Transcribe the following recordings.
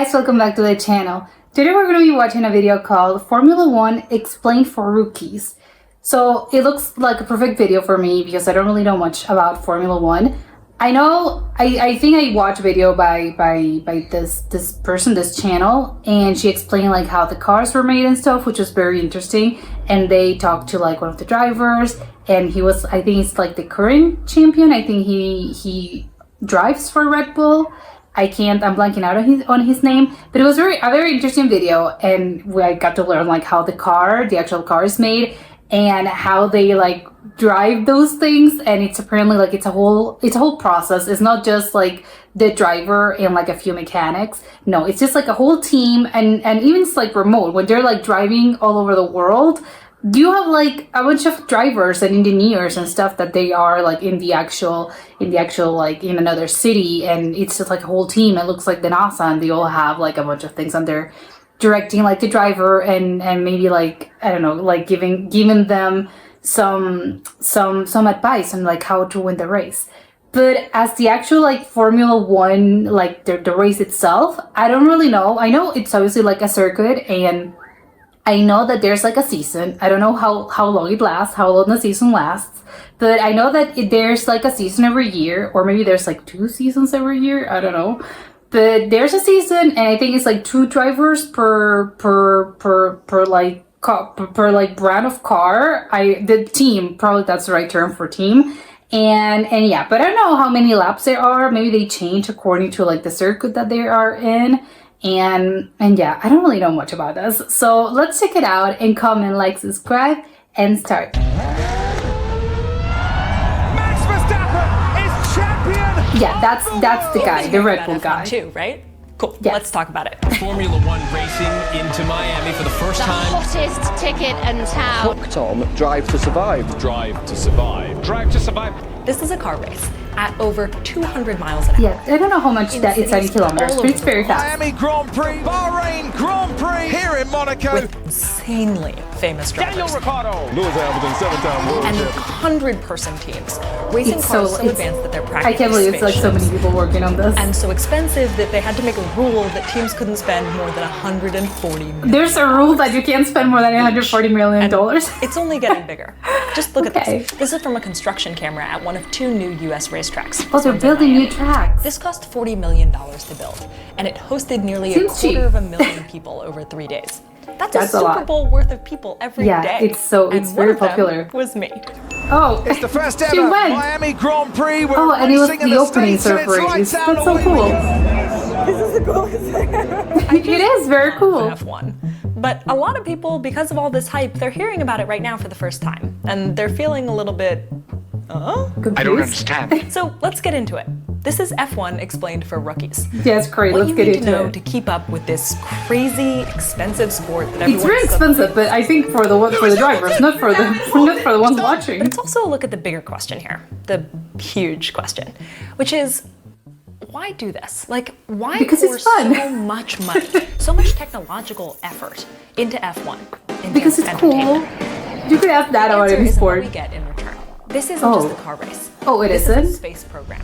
guys, welcome back to the channel. Today we're going to be watching a video called Formula 1 Explained for Rookies. So it looks like a perfect video for me because I don't really know much about Formula 1. I know, I think I watched a video by this person, this channel, and she explained like how the cars were made and stuff, which was very interesting. And they talked to like one of the drivers, and he was, I think it's like the current champion. I think he drives for Red Bull. I'm blanking out on his name, but it was a very interesting video, and I got to learn like how the actual car is made, and how they like drive those things. And it's apparently like it's a whole process. It's not just like the driver and like a few mechanics. No, it's just like a whole team, and even it's like remote when they're like driving all over the world. You have like a bunch of drivers and engineers and stuff that they are like in the actual like in another city, and it's just like a whole team. It looks like the NASA, and they all have like a bunch of things on their directing like the driver, and maybe like I don't know, like giving them some advice on like how to win the race. But as the actual like Formula 1, like the race itself, I don't really know. I know it's obviously like a circuit, and I know that there's like a season. I don't know how long it lasts, how long the season lasts, but I know that there's like a season every year, or maybe there's like 2 seasons every year. I don't know, but there's a season, and I think it's like 2 drivers per brand of car. The team, probably that's the right term for team. And yeah, but I don't know how many laps there are. Maybe they change according to like the circuit that they are in. And yeah, I don't really know much about this. So let's check it out, and comment, like, subscribe, and start. Max Verstappen is champion. Yeah, that's the guy, the Red Bull guy. Too, right? Cool. Yes. Let's talk about it. Formula 1 racing into Miami for the first time. Hottest ticket in town. Tom, Drive to Survive. Drive to survive. Drive to survive. This is a car race at over 200 miles an hour. Yeah, I don't know how much that it's 70 kilometers, but it's very fast. Miami Grand Prix, Bahrain Grand Prix, here in Monaco. With insanely famous drivers. Daniel Ricciardo. Lewis Hamilton, 7-time world And champion. 100-person teams. Racing It's cars so- so advanced that they're practically I can't believe it's like so many people working on this. and so expensive that they had to make a rule that teams couldn't spend more than $140 million. There's a rule that you can't spend more than $140 million. It's only getting bigger. Just look Okay. at this. This is from a construction camera at one of 2 new U.S. racetracks. Oh, they're building new tracks. This cost $40 million to build, and it hosted nearly Seems cheap. 250,000 people over 3 days. That's a a Super lot. Bowl worth of people every day. Yeah, it's very popular. Was me. Oh, It's the first she ever went. Miami Grand Prix. We're Oh, and it was racing in the opening States, and it's surf lights race. out, That's so away we cool. go. It is very cool. F1. But a lot of people, because of all this hype, they're hearing about it right now for the first time, and they're feeling a little bit, Confused? I don't understand. So let's get into it. This is F1 explained for rookies. Yeah, it's great. What Let's you get need to into know it. to keep up with this crazy, expensive sport that It's very expensive, but I think for the drivers, not for the ones watching. But it's also a look at the bigger question here, the huge question, which is, why do this? Like, why Because pour it's fun. so much money, so much technological effort into F1? Into Because it's cool. entertainment? You could ask that The about answer any is what we sport. get in return. This isn't Oh. just a car race. Oh, it This is a isn't? space program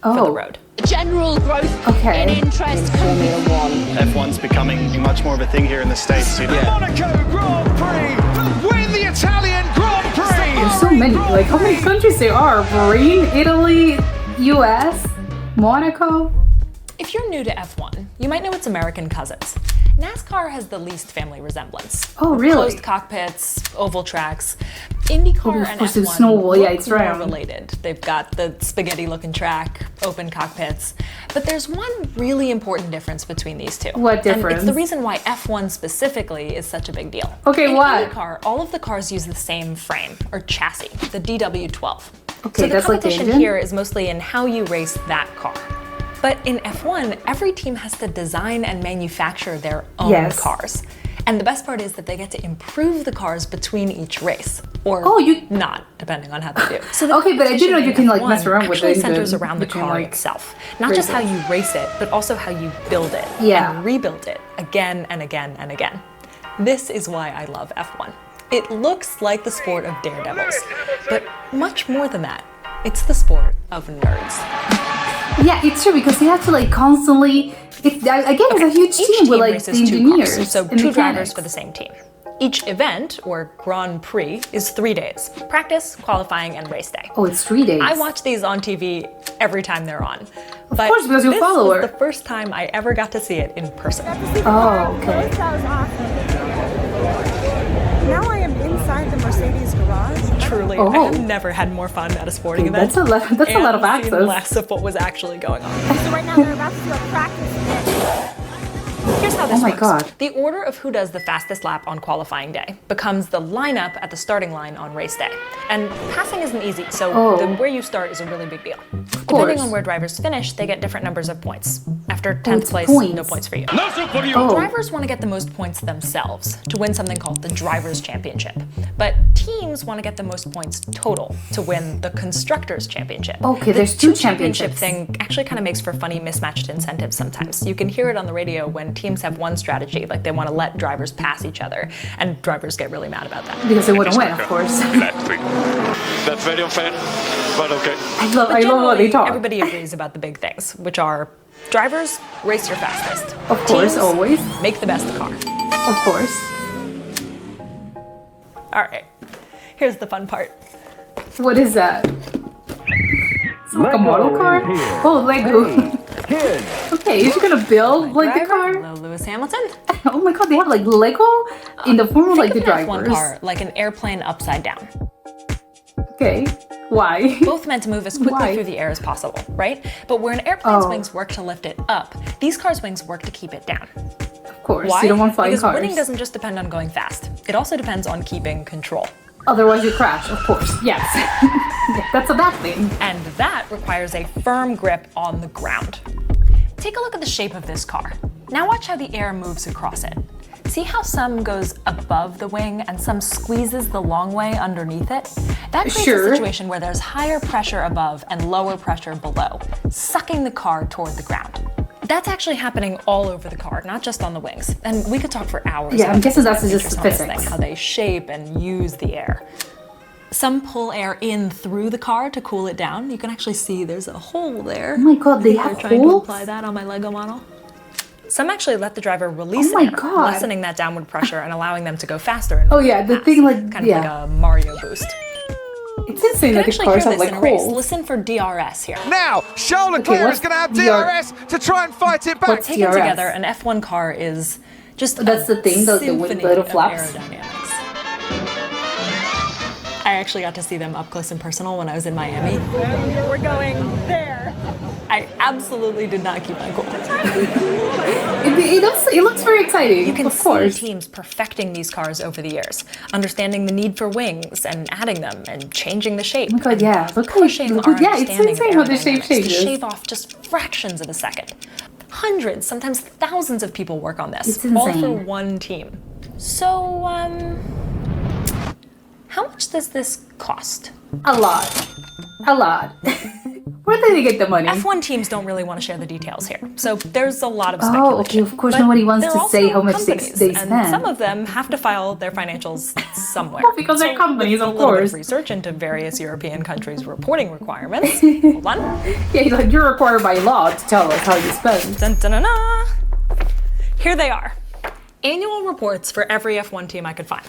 Oh. for the road. General growth Okay. in interest. F1's becoming much more of a thing here in the States. Monaco Grand Prix. Win the Italian Grand Prix. There's so many. Like, how many countries there are? Bahrain, Italy, US, Monaco. If you're new to F1, you might know its American cousins. NASCAR has the least family resemblance. Oh, really? Closed cockpits, oval tracks. IndyCar and course, it's F1 snowball. Yeah, look it's more round. related. They've got the spaghetti-looking track, open cockpits. But there's one really important difference between these two. What And difference? it's the reason why F1 specifically is such a big deal. Okay, In what? IndyCar, all of the cars use the same frame, or chassis, the DW12. Okay, so the that's like the competition engine? here is mostly in how you race that car. But in F1, every team has to design and manufacture their own Yes. cars. And the best part is that they get to improve the cars between each race. Or Oh, you- not, depending on how they do. So the Okay, but I didn't know you can, like, competition in mess around F1 with actually the engine centers around the between, car like, itself. Not just how races. you race it, but also how you build it. Yeah. And rebuild it again and again and again. This is why I love F1. It looks like the sport of daredevils, but much more than that. It's the sport of nerds. Yeah, it's true because you have to like constantly Again, it's a huge Each team with like the races two engineers, cars, so and two drivers mechanics. for the same team. Each event, or Grand Prix, is 3 days. Practice, qualifying, and race day. Oh, it's 3 days. I watch these on TV every time they're on. Of course, because you follow This her. was the first time I ever got to see it in person. Oh, okay. That was awesome. Now I am inside the Mercedes garage. Truly, Oh. I have never had more fun at a sporting Dude, event. that's a lot of and seen access. less of what was actually going on. So right now they're about to do a practice fit. Here's how this Oh my works. God. The order of who does the fastest lap on qualifying day becomes the lineup at the starting line on race day. And passing isn't easy, so where you start is a really big deal. Depending on where drivers finish, they get different numbers of points. After 10th it's place, points. no points for you. Oh. Drivers want to get the most points themselves to win something called the Drivers' Championship. But teams want to get the most points total to win the Constructors' Championship. Okay, The there's two championship championships. thing actually kind of makes for funny mismatched incentives sometimes. You can hear it on the radio when teams have one strategy, like they want to let drivers pass each other, and drivers get really mad about that. Because they wouldn't win, of course. That's very unfair, but okay. I love how Generally, they talk. everybody agrees about the big things, which are drivers, race your fastest. Of course, Teams, always. make the best car. Of course. All right, here's the fun part. What is that? It's like a model car? Oh, Lego. Okay, is she gonna build like the car? Hello, Lewis Hamilton. Oh my god, they have like Lego in the form of like the Think of an F1 drivers. car like an airplane upside down. Okay, why? Both meant to move as quickly Why? through the air as possible, right? But where an airplane's Oh. wings work to lift it up, these cars' wings work to keep it down. Of course, Why? you don't want flying Because cars. winning doesn't just depend on going fast. It also depends on keeping control. Otherwise you crash, of course. Yes. Yeah, that's a bad thing. And that requires a firm grip on the ground. Take a look at the shape of this car. Now watch how the air moves across it. See how some goes above the wing and some squeezes the long way underneath it? That creates Sure. a situation where there's higher pressure above and lower pressure below, sucking the car toward the ground. That's actually happening all over the car, not just on the wings. And we could talk for hours. Yeah, I'm about guessing that's different just features on this physics. thing, how they shape and use the air. Some pull air in through the car to cool it down. You can actually see there's a hole there. Oh my god, they They're have trying to holes? apply that on my Lego model. Some actually let the driver release Oh my air, God. lessening that downward pressure and allowing them to go faster. And Oh yeah, the fast. thing like, kind of yeah. like a Mario boost. It's insane You that can the actually cars hear have this like in a race. holes. Listen for DRS here. Now, Charles Okay, Leclerc what's is going to have DR? DRS to try and fight it back. What's Taken DRS? together, an F1 car is just That's a the thing, the symphony little of flaps? aerodynamics. I actually got to see them up close and personal when I was in Miami. We're going there. I absolutely did not keep my cool. It looks very exciting, You can of see course. teams perfecting these cars over the years, understanding the need for wings and adding them and changing the shape. Oh my god, and yeah. Look how pushing our yeah, it's understanding insane of how the shape aerodynamics changes. to shave off just fractions of a second. Hundreds, sometimes thousands of people work on this, It's all for insane. one team. So, how much does this cost? A lot. A lot. Where did they get the money? F1 teams don't really want to share the details here, so there's a lot of Oh, speculation. okay, of course But nobody wants they're to also say how much they companies, spend. And some of them have to file their financials somewhere. Well, because they're companies, with of a little bit course. research into various European countries' reporting requirements. Hold on. Yeah, like you're required by law to tell us how you spend. Dun, dun, dun, dun. Here they are. Annual reports for every F1 team I could find.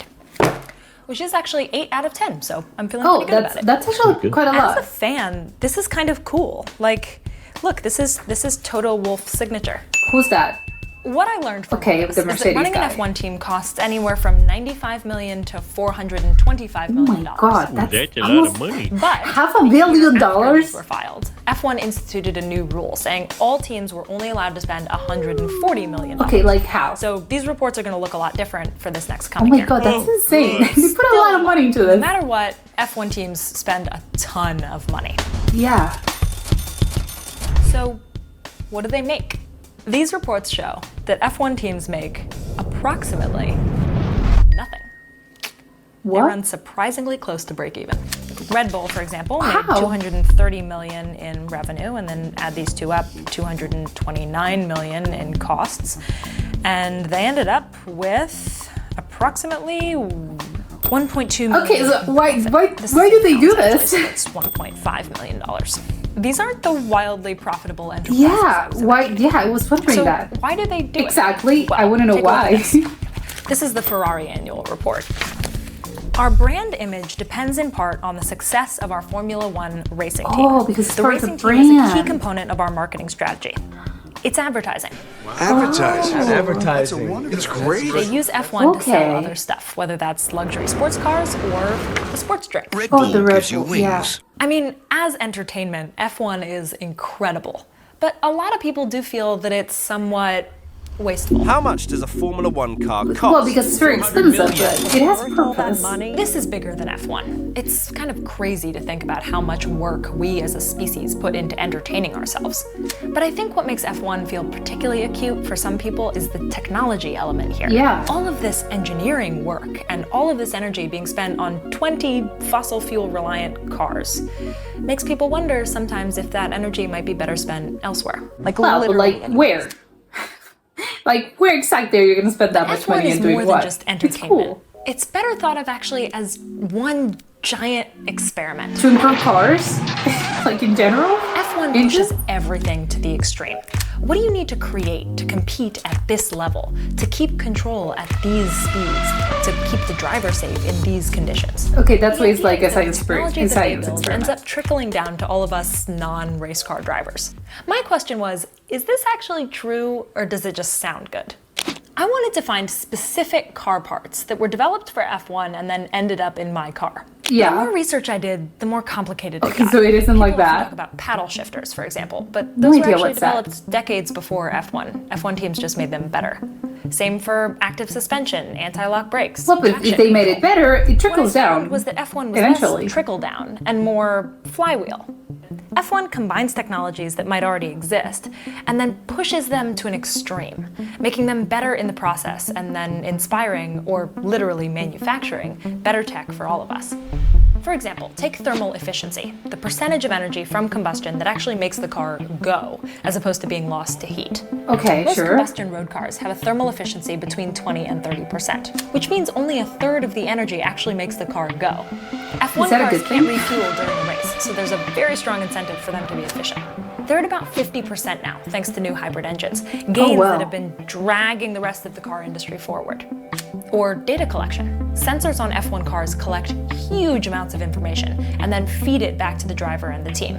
Which is actually 8 out of 10, so I'm feeling Oh, pretty good about it. that's actually quite a As a lot. fan, this is kind of cool. Like, look, this is Toto Wolff's signature. Who's that? What I learned from Okay, all this the is that Mercedes running guy. an F1 team costs anywhere from $95 million to $425 Oh million. my god, that's a lot almost of money. But $500 million? after these were filed, F1 instituted a new rule saying all teams were only allowed to spend $140 million. Okay, like how? So these reports are going to look a lot different for this next Oh coming my year. god, that's insane. They put a lot of money into No this. matter what, F1 teams spend a ton of money. Yeah. So, what do they make? These reports show that F1 teams make approximately nothing. They run What? surprisingly close to break even. Red Bull, for example, made Wow. $230 million in revenue, and then add these two up, $229 million in costs. And they ended up with approximately $1.2 million. Okay, so why This is do they do actually, this? so it's $1.5 million. These aren't the wildly profitable enterprises. Yeah, why? Yeah, I was wondering So that. why do they do Exactly. it? Well, I want to know take a look at why. This. This is the Ferrari annual report. Our brand image depends in part on the success of our Formula One racing team. Oh, because it's the part of the racing team is a key brand. component of our marketing strategy. It's advertising. Advertising. Advertising. It's great. They use F1 to sell Okay. other stuff, whether that's luxury sports cars or a sports drink. Oh, the Red Bull. Yeah. I mean, as entertainment, F1 is incredible. But a lot of people do feel that it's somewhat wasteful. How much does a Formula One car cost? Well, because it's very expensive, but it has a purpose. This is bigger than F1. It's kind of crazy to think about how much work we as a species put into entertaining ourselves. But I think what makes F1 feel particularly acute for some people is the technology element here. Yeah. All of this engineering work and all of this energy being spent on 20 fossil fuel reliant cars makes people wonder sometimes if that energy might be better spent elsewhere. Like Well, but literally like where? Like where exactly are you going to spend that much F1 money is on doing more what? than just It's entertainment. cool. It's better thought of actually as one giant experiment. To improve cars, like in general. F1 Engine? pushes everything to the extreme. What do you need to create to compete at this level, to keep control at these speeds, to keep the driver safe in these conditions? Okay, that's why it's like a The science technology that they science build experiment. ends up trickling down to all of us non-race car drivers. My question was, is this actually true or does it just sound good? I wanted to find specific car parts that were developed for F1 and then ended up in my car. Yeah. The more research I did, the more complicated it Okay, got. so it isn't like People often that. talk about paddle shifters, for example, but No those were idea actually what's that. developed decades before F1. F1 teams just made them better. Same for active suspension, anti-lock brakes. Well, but if traction they made it control. better, it What I trickles found down. was that F1 was eventually. less trickle down and more flywheel. F1 combines technologies that might already exist and then pushes them to an extreme, making them better in the process and then inspiring or literally manufacturing better tech for all of us. For example, take thermal efficiency, the percentage of energy from combustion that actually makes the car go, as opposed to being lost to heat. Okay, Most sure. combustion road cars have a thermal efficiency between 20 and 30%, which means only a third of the energy actually makes the car go. F1 Is that a cars good can't thing? refuel during a race, so there's a very strong incentive for them to be efficient. They're at about 50% now, thanks to new hybrid engines, gains wow. that have been dragging the rest of the car industry forward. Or data collection. Sensors on F1 cars collect huge amounts of information and then feed it back to the driver and the team.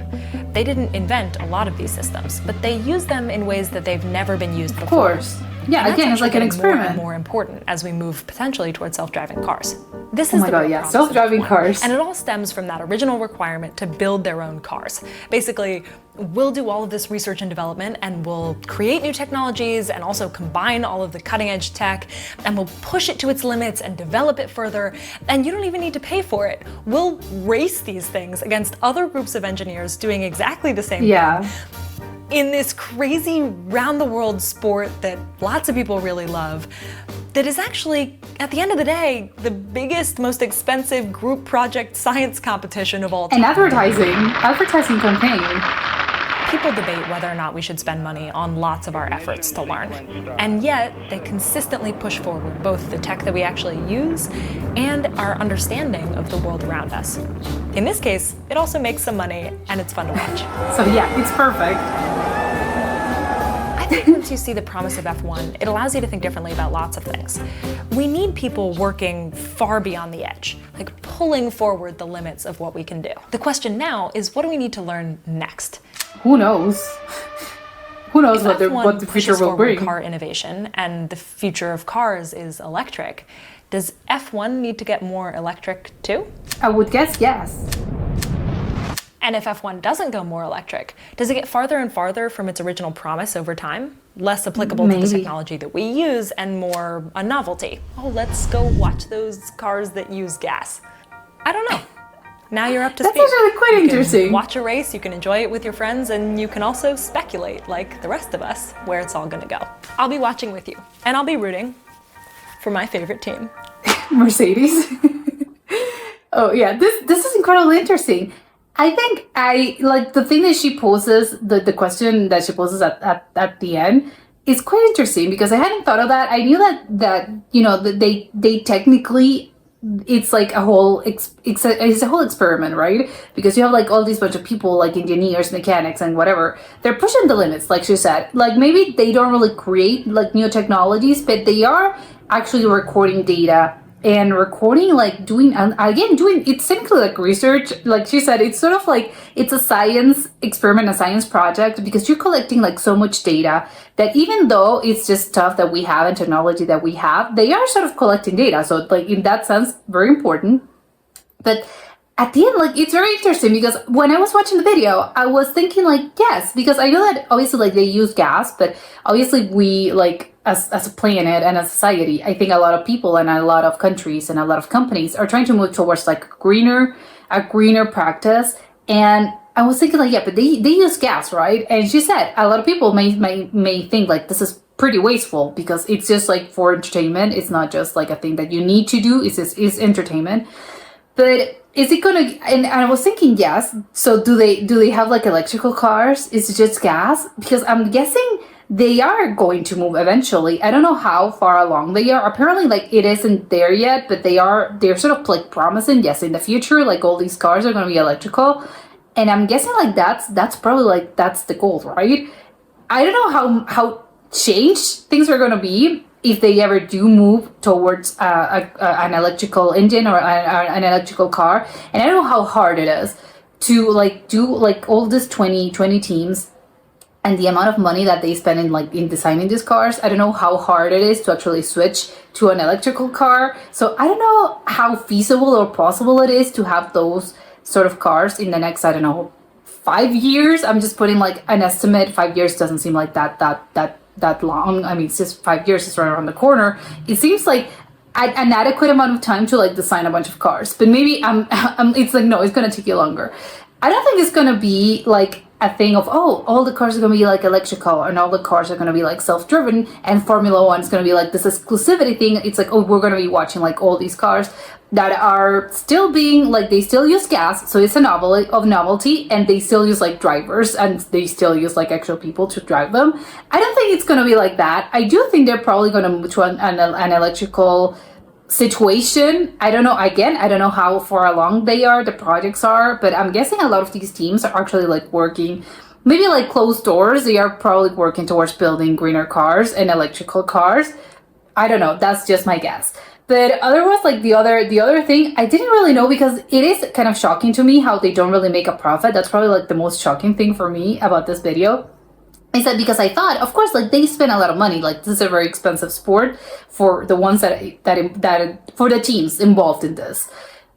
They didn't invent a lot of these systems, but they use them in ways that they've never been used before. Of course. Yeah, And again, that's it's like an actually getting more and experiment. more important as we move potentially towards self-driving cars. This Oh is my the God, real yeah, promise of self-driving F1, cars. and it all stems from that original requirement to build their own cars. Basically, we'll do all of this research and development, and we'll create new technologies and also combine all of the cutting-edge tech, and we'll push it to its limits and develop it further. And you don't even need to pay for it. We'll race these things against other groups of engineers doing exactly the same Yeah. thing in this crazy round-the-world sport that lots of people really love, that is actually, at the end of the day, the biggest, most expensive group project science competition of all time. An advertising campaign. People debate whether or not we should spend money on lots of our efforts to learn. And yet, they consistently push forward both the tech that we actually use and our understanding of the world around us. In this case, it also makes some money and it's fun to watch. So yeah, it's perfect. I think once you see the promise of F1, it allows you to think differently about lots of things. We need people working far beyond the edge, like pulling forward the limits of what we can do. The question now is, what do we need to learn next? Who knows? Who knows what the F1 future pushes will forward bring? car innovation and the future of cars is electric. Does F1 need to get more electric too? I would guess yes. And if F1 doesn't go more electric, does it get farther and farther from its original promise over time? Less applicable to the Maybe. technology that we use and more a novelty. Oh, let's go watch those cars that use gas. I don't know. Now you're up to That's speed. actually quite You can interesting. watch a race, you can enjoy it with your friends, and you can also speculate, like the rest of us, where it's all gonna go. I'll be watching with you, and I'll be rooting for my favorite team. Mercedes. Oh yeah, this is incredibly interesting. I think I like the thing that she poses, the question that she poses at the end is quite interesting because I hadn't thought of that. I knew that you know that they technically it's like a whole it's a whole experiment, right? Because you have like all these bunch of people, like engineers, mechanics, and whatever. They're pushing the limits, like she said. Like maybe they don't really create like new technologies, but they are actually recording data and recording, like doing it's simply like research. Like she said, it's sort of like it's a science experiment, a science project, because you're collecting like so much data that even though it's just stuff that we have and technology that we have, they are sort of collecting data. So like in that sense, very important. But at the end, like it's very interesting because when I was watching the video, I was thinking like, yes, because I know that obviously like they use gas, but obviously we like as a planet and a society, I think a lot of people and a lot of countries and a lot of companies are trying to move towards like a greener practice. And I was thinking like, yeah, but they use gas, right? And she said a lot of people may think like this is pretty wasteful because it's just like for entertainment. It's not just like a thing that you need to do. It's entertainment. But is it gonna? And I was thinking, yes. So do they have like electrical cars? Is it just gas? Because I'm guessing they are going to move eventually. I don't know how far along they are. Apparently, like it isn't there yet, but they're sort of like promising. Yes, in the future, like all these cars are gonna be electrical, and I'm guessing like that's probably like that's the goal, right? I don't know how changed things are gonna be if they ever do move towards an electrical engine or an electrical car. And I don't know how hard it is to like do like all this 20 teams and the amount of money that they spend in designing these cars. I don't know how hard it is to actually switch to an electrical car. So I don't know how feasible or possible it is to have those sort of cars in the next, I don't know, 5 years. I'm just putting like an estimate. 5 years doesn't seem like that long. I mean, it's just 5 years is right around the corner. It seems like an adequate amount of time to like design a bunch of cars. But maybe it's like, no, it's gonna take you longer. I don't think it's gonna be like a thing of, oh, all the cars are gonna be like electrical and all the cars are gonna be like self-driven and Formula One is gonna be like this exclusivity thing. It's like, oh, we're gonna be watching like all these cars that are still being like, they still use gas, so it's a novelty, and they still use like drivers and they still use like actual people to drive them. I don't think it's gonna be like that. I do think they're probably gonna move to an electrical situation. I don't know, again, I don't know how far along the projects are, but I'm guessing a lot of these teams are actually like working, maybe like closed doors, they are probably working towards building greener cars and electrical cars. I don't know, that's just my guess. But otherwise, like the other thing, I didn't really know, because it is kind of shocking to me how they don't really make a profit. That's probably like the most shocking thing for me about this video. Is that because I thought, of course, like they spend a lot of money. Like this is a very expensive sport for the ones that for the teams involved in this.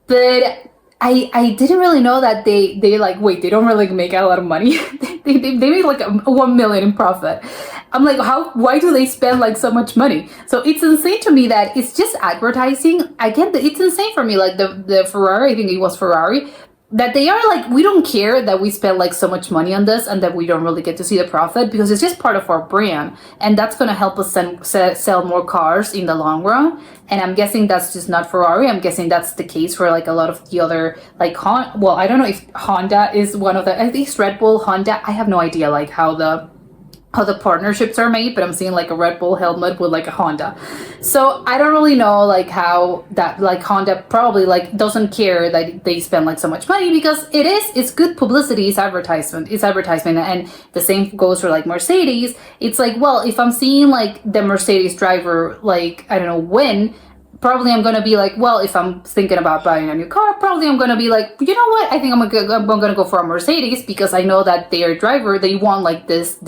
But I didn't really know that they like, wait, they don't really make a lot of money. they make like 1 million in profit. I'm like, why do they spend like so much money? So it's insane to me that it's just advertising. Again, it's insane for me. Like the Ferrari, I think it was Ferrari, that they are like, we don't care that we spend like so much money on this and that we don't really get to see the profit, because it's just part of our brand, and that's going to help us sell more cars in the long run. And I'm guessing that's just not Ferrari. I'm guessing that's the case for like a lot of the other, like well, I don't know if Honda is one of the, I think it's Red Bull, Honda. I have no idea like how the partnerships are made, but I'm seeing like a Red Bull helmet with like a Honda. So I don't really know like how that, like Honda probably like doesn't care that they spend like so much money, because it's good publicity, it's advertisement, and the same goes for like Mercedes. It's like, well, if I'm seeing like the Mercedes driver, like, I don't know when, probably I'm gonna be like, well, if I'm thinking about buying a new car, probably I'm gonna be like, you know what, I think I'm gonna go for a Mercedes, because I know that their driver, they won like this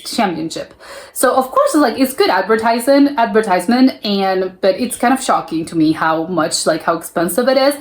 championship. So of course, like, it's good advertisement, but it's kind of shocking to me how much, like, how expensive it is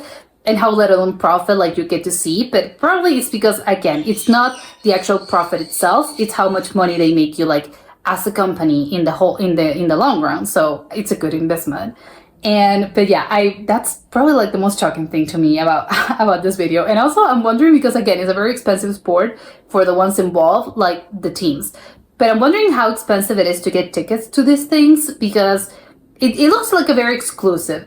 and how little in profit like you get to see. But probably it's because, again, it's not the actual profit itself, it's how much money they make you like as a company in the long run. So it's a good investment. But yeah, that's probably like the most shocking thing to me about this video. And also I'm wondering, because again, it's a very expensive sport for the ones involved, like the teams. But I'm wondering how expensive it is to get tickets to these things, because it looks like a very exclusive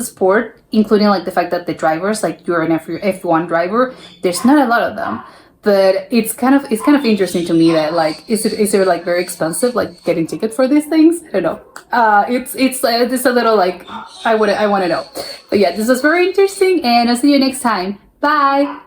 sport, including like the fact that the drivers, like you're an F1 driver, there's not a lot of them. But it's kind of interesting to me that like is it like very expensive like getting tickets for these things? I don't know. It's a little like I want to know. But yeah, this was very interesting, and I'll see you next time. Bye.